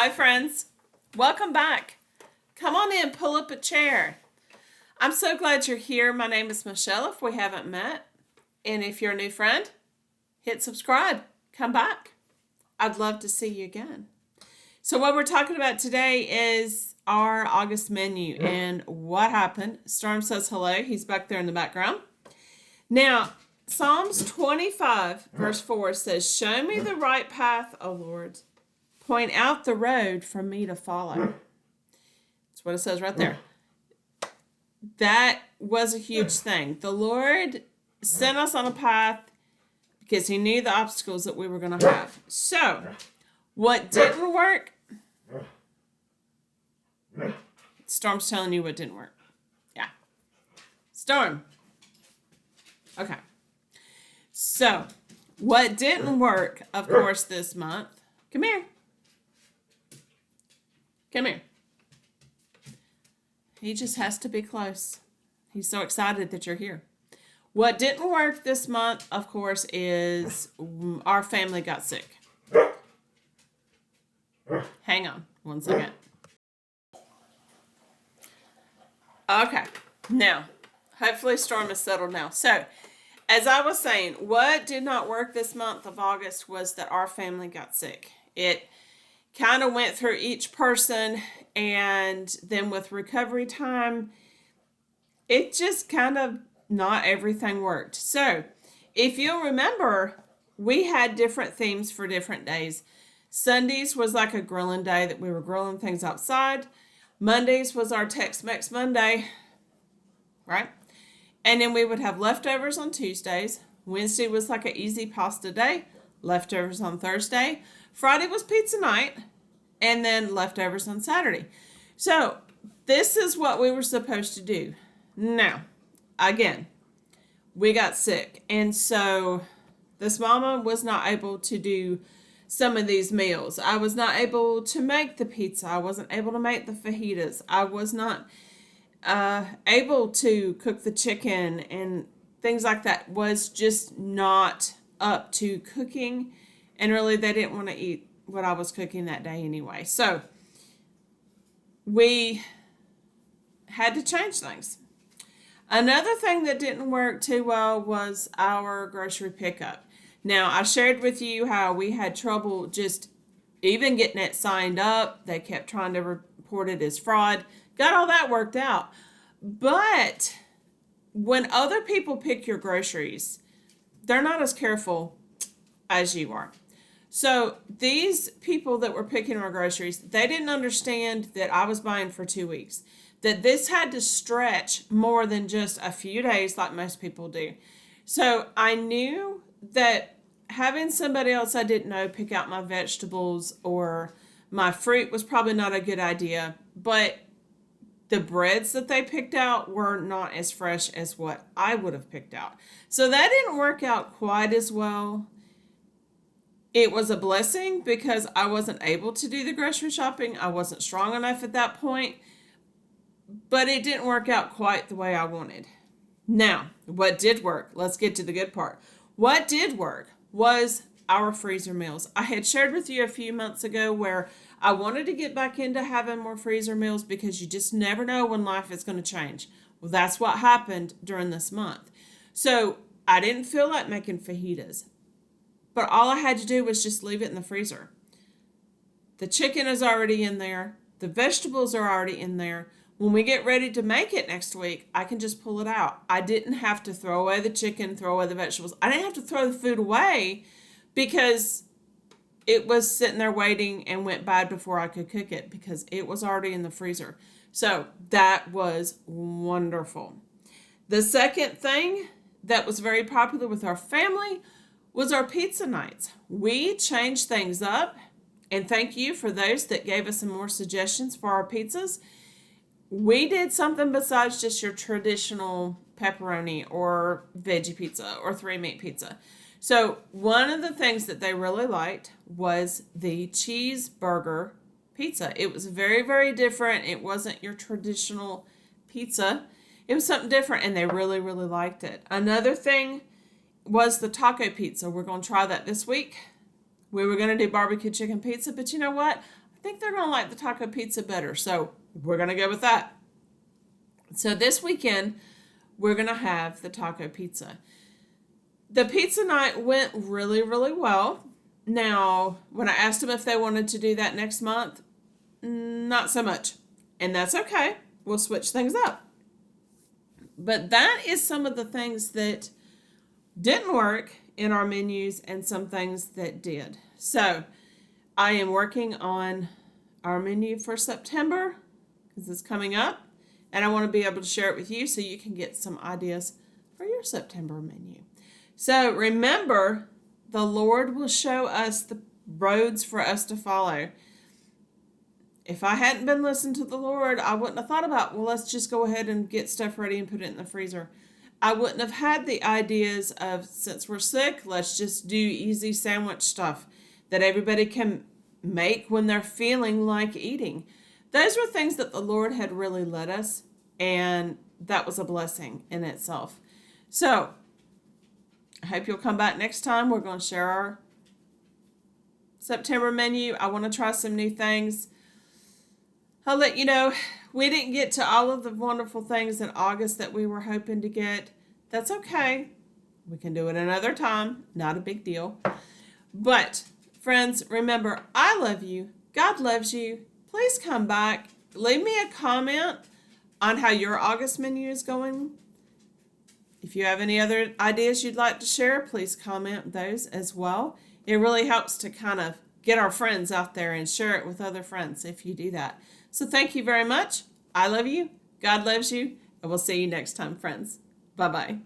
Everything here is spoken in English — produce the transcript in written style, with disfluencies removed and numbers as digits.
Hi, friends. Welcome back. Come on in, pull up a chair. I'm so glad you're here. My name is Michelle, if we haven't met. And if you're a new friend, hit subscribe. Come back. I'd love to see you again. So what we're talking about today is our August menu and what happened. Storm says hello. He's back there in the background. Now, Psalms 25, verse 4 says, "Show me the right path, O Lord. Point out the road for me to follow." That's what it says right there. That was a huge thing. The Lord sent us on a path because he knew the obstacles that we were going to have. So, what didn't work? Storm's telling you what didn't work. Yeah. Storm. Okay. So, what didn't work, of course, this month. Come here. Come here. He just has to be close. He's so excited that you're here. What didn't work this month, of course, is our family got sick. Hang on 1 second. Okay. Now, hopefully Storm is settled now. So, as I was saying, what did not work this month of August was that our family got sick. It kind of went through each person, and then with recovery time, it just kind of not everything worked. So, if you'll remember, we had different themes for different days. Sundays was like a grilling day that we were grilling things outside. Mondays was our Tex-Mex Monday, right? And then we would have leftovers on Tuesdays. Wednesday was like an easy pasta day. Leftovers on Thursday. Friday was pizza night. And then leftovers on Saturday. So, this is what we were supposed to do. Now, again, we got sick. And so, this mama was not able to do some of these meals. I was not able to make the pizza. I wasn't able to make the fajitas. I was not able to cook the chicken and things like that. Was just not up to cooking, and really they didn't want to eat what I was cooking that day anyway. So we had to change things. Another thing that didn't work too well was our grocery pickup. Now, I shared with you how we had trouble just even getting it signed up. They kept trying to report it as fraud. Got all that worked out. But when other people pick your groceries, they're not as careful as you are. So these people that were picking our groceries, they didn't understand that I was buying for 2 weeks. That this had to stretch more than just a few days like most people do. So I knew that having somebody else I didn't know pick out my vegetables or my fruit was probably not a good idea. But the breads that they picked out were not as fresh as what I would have picked out. So that didn't work out quite as well. It was a blessing because I wasn't able to do the grocery shopping. I wasn't strong enough at that point. But it didn't work out quite the way I wanted. Now, what did work? Let's get to the good part. What did work was our freezer meals. I had shared with you a few months ago where I wanted to get back into having more freezer meals because you just never know when life is going to change. Well, that's what happened during this month. So I didn't feel like making fajitas, but all I had to do was just leave it in the freezer. The chicken is already in there. The vegetables are already in there. When we get ready to make it next week, I can just pull it out. I didn't have to throw away the chicken, throw away the vegetables. I didn't have to throw the food away because it was sitting there waiting and went bad before I could cook it because it was already in the freezer. So that was wonderful. The second thing that was very popular with our family was our pizza nights. We changed things up, and thank you for those that gave us some more suggestions for our pizzas. We did something besides just your traditional pepperoni or veggie pizza or 3-meat pizza. So one of the things that they really liked was the cheeseburger pizza. It was very, very different. It wasn't your traditional pizza. It was something different, and they really, really liked it. Another thing was the taco pizza. We're going to try that this week. We were going to do barbecue chicken pizza, but you know what? I think they're going to like the taco pizza better. So we're going to go with that. So this weekend, we're going to have the taco pizza. The pizza night went really, really well. Now, when I asked them if they wanted to do that next month, not so much. And that's okay. We'll switch things up. But that is some of the things that didn't work in our menus and some things that did. So I am working on our menu for September because it's coming up. And I want to be able to share it with you so you can get some ideas for your September menu. So remember, the Lord will show us the roads for us to follow. If I hadn't been listening to the Lord, I wouldn't have thought about, well, let's just go ahead and get stuff ready and put it in the freezer. I wouldn't have had the ideas of, since we're sick, let's just do easy sandwich stuff that everybody can make when they're feeling like eating. Those were things that the Lord had really led us, and that was a blessing in itself. So I hope you'll come back next time. We're going to share our September menu. I want to try some new things. I'll let you know, we didn't get to all of the wonderful things in August that we were hoping to get. That's okay. We can do it another time. Not a big deal. But, friends, remember, I love you. God loves you. Please come back. Leave me a comment on how your August menu is going. If you have any other ideas you'd like to share, please comment those as well. It really helps to kind of get our friends out there and share it with other friends if you do that. So thank you very much. I love you. God loves you. And we'll see you next time, friends. Bye-bye.